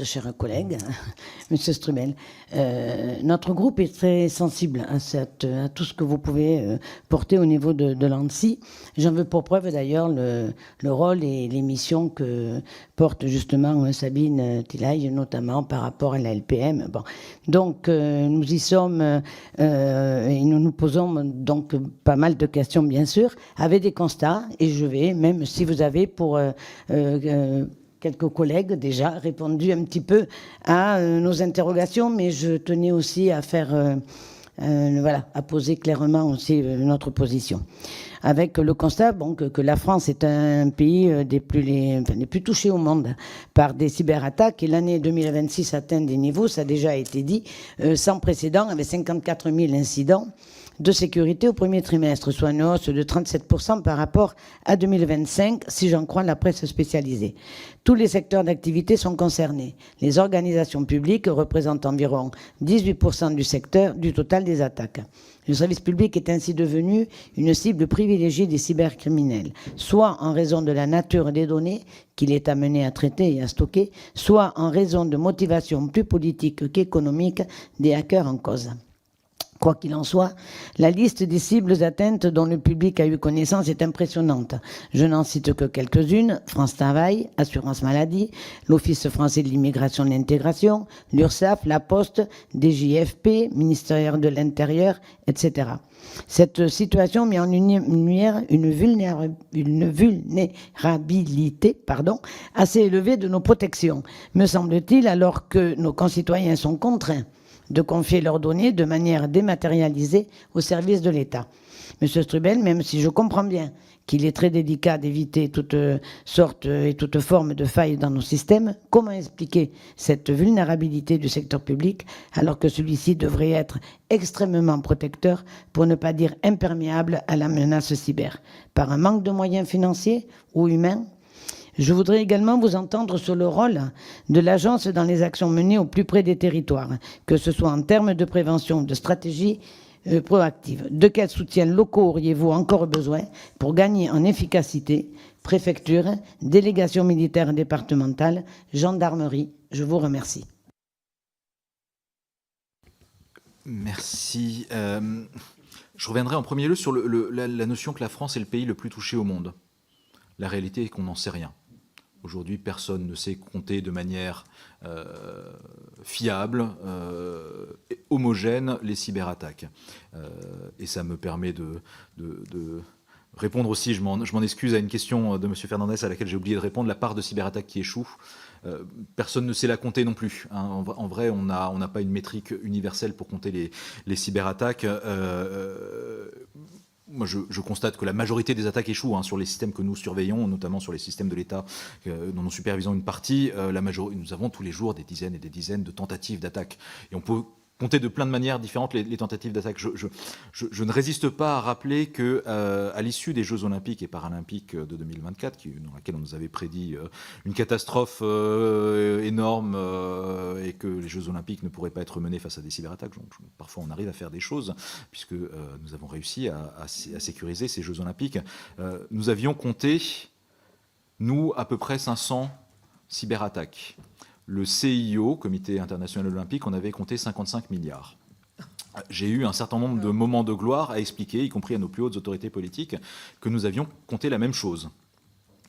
Chers collègues, Monsieur Strubel, notre groupe est très sensible à tout ce que vous pouvez porter au niveau de l'ANSSI. J'en veux pour preuve d'ailleurs le rôle et les missions que porte justement Sabine Thilaye, notamment par rapport à la LPM. Bon. Donc nous y sommes et nous nous posons donc pas mal de questions bien sûr, avec des constats, et je vais, même si vous avez pour quelques collègues déjà répondu un petit peu à nos interrogations, mais je tenais aussi à faire, voilà, à poser clairement aussi notre position. Avec le constat bon, que la France est un pays des plus touchés au monde par des cyberattaques, et l'année 2026 atteint des niveaux, ça a déjà été dit, sans précédent, avec 54 000 incidents de sécurité au premier trimestre, soit une hausse de 37% par rapport à 2025, si j'en crois la presse spécialisée. Tous les secteurs d'activité sont concernés. Les organisations publiques représentent environ 18% du secteur du total des attaques. Le service public est ainsi devenu une cible privilégiée des cybercriminels, soit en raison de la nature des données qu'il est amené à traiter et à stocker, soit en raison de motivations plus politiques qu'économiques des hackers en cause. Quoi qu'il en soit, la liste des cibles atteintes dont le public a eu connaissance est impressionnante. Je n'en cite que quelques-unes: France Travail, Assurance Maladie, l'Office français de l'immigration et de l'intégration, l'URSSAF, La Poste, DGFP, Ministère de l'Intérieur, etc. Cette situation met en lumière une vulnérabilité assez élevée de nos protections, me semble-t-il, alors que nos concitoyens sont contraints de confier leurs données de manière dématérialisée au service de l'État. Monsieur Strubel, même si je comprends bien qu'il est très délicat d'éviter toutes sortes et toutes formes de failles dans nos systèmes, comment expliquer cette vulnérabilité du secteur public alors que celui-ci devrait être extrêmement protecteur, pour ne pas dire imperméable à la menace cyber? Par un manque de moyens financiers ou humains? Je voudrais également vous entendre sur le rôle de l'agence dans les actions menées au plus près des territoires, que ce soit en termes de prévention, de stratégie proactive. De quels soutiens locaux auriez-vous encore besoin pour gagner en efficacité? Préfecture, délégation militaire départementale, gendarmerie, je vous remercie. Merci. Je reviendrai en premier lieu sur la notion que la France est le pays le plus touché au monde. La réalité est qu'on n'en sait rien. Aujourd'hui, personne ne sait compter de manière fiable, homogène, les cyberattaques. Et ça me permet de répondre aussi, je m'en excuse, à une question de M. Fernandez à laquelle j'ai oublié de répondre, la part de cyberattaques qui échoue. Personne ne sait la compter non plus. Hein. En vrai, on n'a pas une métrique universelle pour compter les cyberattaques. Moi, je constate que la majorité des attaques échouent sur les systèmes que nous surveillons, notamment sur les systèmes de l'État dont nous supervisons une partie. Nous avons tous les jours des dizaines et des dizaines de tentatives d'attaque. Et on peut compter de plein de manières différentes les tentatives d'attaque. Je ne résiste pas à rappeler qu'à l'issue des Jeux Olympiques et Paralympiques de 2024, dans laquelle on nous avait prédit une catastrophe énorme et que les Jeux Olympiques ne pourraient pas être menés face à des cyberattaques, parfois on arrive à faire des choses, puisque nous avons réussi à sécuriser ces Jeux Olympiques. Nous avions compté, nous, à peu près 500 cyberattaques. Le CIO, Comité international olympique, on avait compté 55 milliards. J'ai eu un certain nombre de moments de gloire à expliquer, y compris à nos plus hautes autorités politiques, que nous avions compté la même chose.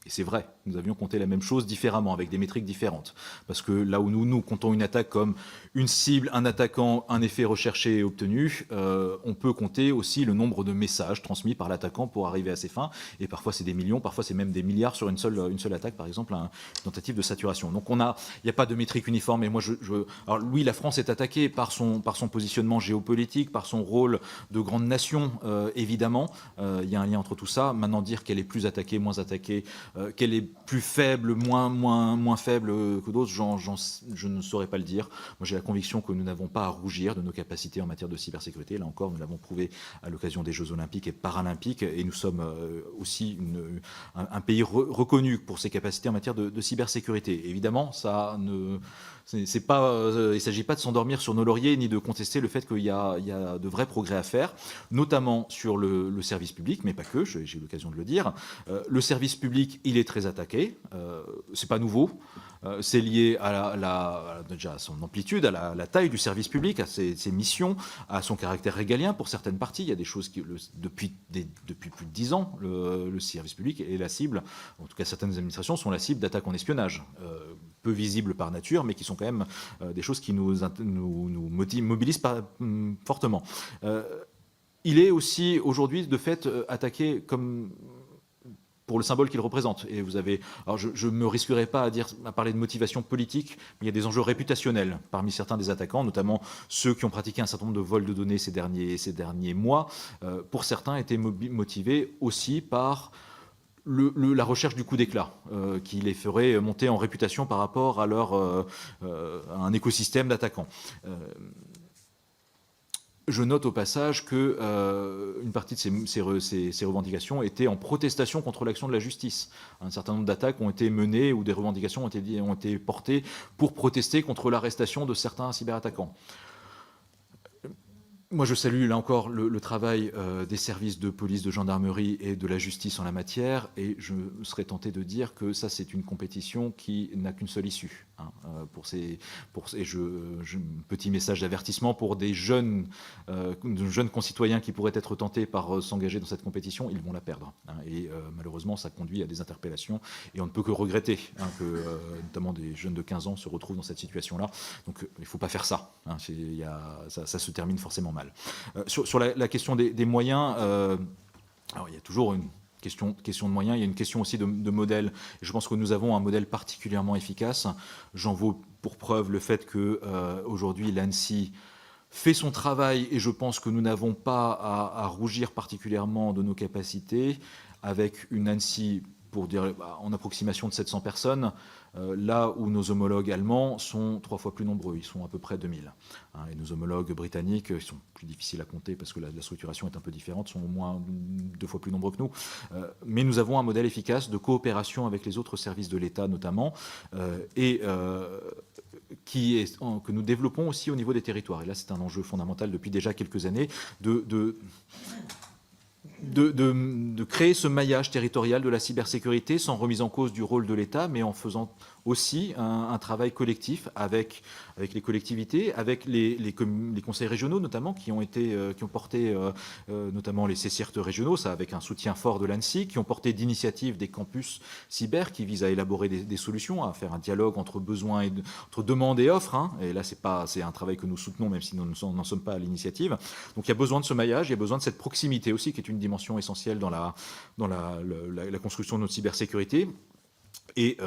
Et c'est vrai, nous avions compté la même chose différemment, avec des métriques différentes. Parce que là où nous comptons une attaque comme une cible, un attaquant, un effet recherché et obtenu, on peut compter aussi le nombre de messages transmis par l'attaquant pour arriver à ses fins. Et parfois c'est des millions, parfois c'est même des milliards sur une seule attaque, par exemple, une tentative de saturation. Donc il n'y a pas de métrique uniforme. Et moi, alors oui, la France est attaquée par son positionnement géopolitique, par son rôle de grande nation, évidemment. Il y a un lien entre tout ça. Maintenant, dire qu'elle est plus attaquée, moins attaquée, qu'elle est plus faible, moins faible que d'autres, je ne saurais pas le dire. Moi, j'ai la conviction que nous n'avons pas à rougir de nos capacités en matière de cybersécurité. Là encore, nous l'avons prouvé à l'occasion des Jeux Olympiques et Paralympiques, et nous sommes aussi un pays reconnu pour ses capacités en matière de cybersécurité. Évidemment, il ne s'agit pas de s'endormir sur nos lauriers ni de contester le fait qu'il y a de vrais progrès à faire, notamment sur le service public, mais pas que, j'ai eu l'occasion de le dire. Le service public, il est très attaqué, c'est pas nouveau. C'est lié déjà à son amplitude, à la taille du service public, à ses missions, à son caractère régalien pour certaines parties. Il y a des choses qui, depuis plus de 10 ans, le service public est la cible, en tout cas certaines administrations sont la cible d'attaques en espionnage, peu visibles par nature, mais qui sont quand même des choses qui nous mobilisent fortement. Il est aussi aujourd'hui de fait attaqué comme pour le symbole qu'il représente. Et vous avez, alors je ne me risquerai pas à parler de motivation politique, mais il y a des enjeux réputationnels parmi certains des attaquants, notamment ceux qui ont pratiqué un certain nombre de vols de données ces derniers mois. Pour certains, étaient motivés aussi par la recherche du coup d'éclat, qui les ferait monter en réputation par rapport à à un écosystème d'attaquants. Je note au passage que une partie de ces revendications étaient en protestation contre l'action de la justice. Un certain nombre d'attaques ont été menées ou des revendications ont été portées pour protester contre l'arrestation de certains cyberattaquants. Moi, je salue là encore le travail des services de police, de gendarmerie et de la justice en la matière, et je serais tenté de dire que ça, c'est une compétition qui n'a qu'une seule issue. Petit message d'avertissement pour des jeunes concitoyens qui pourraient être tentés par s'engager dans cette compétition, ils vont la perdre. Malheureusement, ça conduit à des interpellations, et on ne peut que regretter que notamment des jeunes de 15 ans se retrouvent dans cette situation-là. Donc, il ne faut pas faire ça. Ça se termine forcément mal. Sur la question des moyens, alors il y a toujours une question de moyens, il y a une question aussi de modèle. Je pense que nous avons un modèle particulièrement efficace. J'en veux pour preuve le fait qu'aujourd'hui l'ANSSI fait son travail, et je pense que nous n'avons pas à rougir particulièrement de nos capacités, avec une ANSSI pour dire en approximation de 700 personnes, là où nos homologues allemands sont 3 fois plus nombreux, ils sont à peu près 2000. Et nos homologues britanniques, ils sont plus difficiles à compter parce que la structuration est un peu différente, sont au moins 2 fois plus nombreux que nous. Mais nous avons un modèle efficace de coopération avec les autres services de l'État notamment, que nous développons aussi au niveau des territoires. Et là, c'est un enjeu fondamental depuis déjà quelques années de créer ce maillage territorial de la cybersécurité sans remise en cause du rôle de l'État, mais en faisant aussi un travail collectif avec les collectivités, avec les conseils régionaux notamment, qui ont porté notamment les CCIRT régionaux, ça avec un soutien fort de l'ANSSI, qui ont porté d'initiatives des campus cyber qui visent à élaborer des solutions, à faire un dialogue entre besoins entre demande et offre. Et là, c'est un travail que nous soutenons, même si nous n'en sommes pas à l'initiative. Donc il y a besoin de ce maillage, il y a besoin de cette proximité aussi, qui est une dimension essentielle dans la construction de notre cybersécurité. Et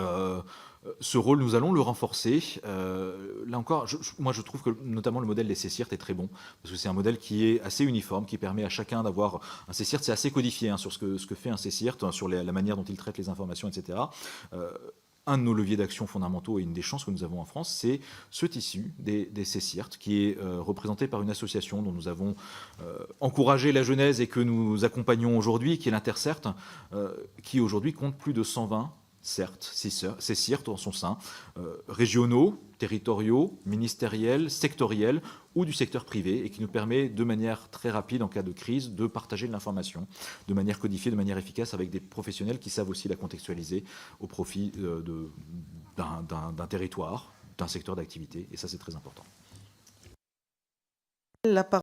ce rôle, nous allons le renforcer. Là encore, moi je trouve que notamment le modèle des CCIRT est très bon, parce que c'est un modèle qui est assez uniforme, qui permet à chacun d'avoir un CCIRT. C'est assez codifié sur ce que fait un CCIRT, sur la manière dont il traite les informations, etc. Un de nos leviers d'action fondamentaux et une des chances que nous avons en France, c'est ce tissu des CCIRT, qui est représenté par une association dont nous avons encouragé la genèse et que nous accompagnons aujourd'hui, qui est l'Intercert, qui aujourd'hui compte plus de 120 CCIRT en son sein, régionaux, territoriaux, ministériels, sectoriels ou du secteur privé, et qui nous permet de manière très rapide, en cas de crise, de partager de l'information de manière codifiée, de manière efficace, avec des professionnels qui savent aussi la contextualiser au profit d'un territoire, d'un secteur d'activité, et ça c'est très important.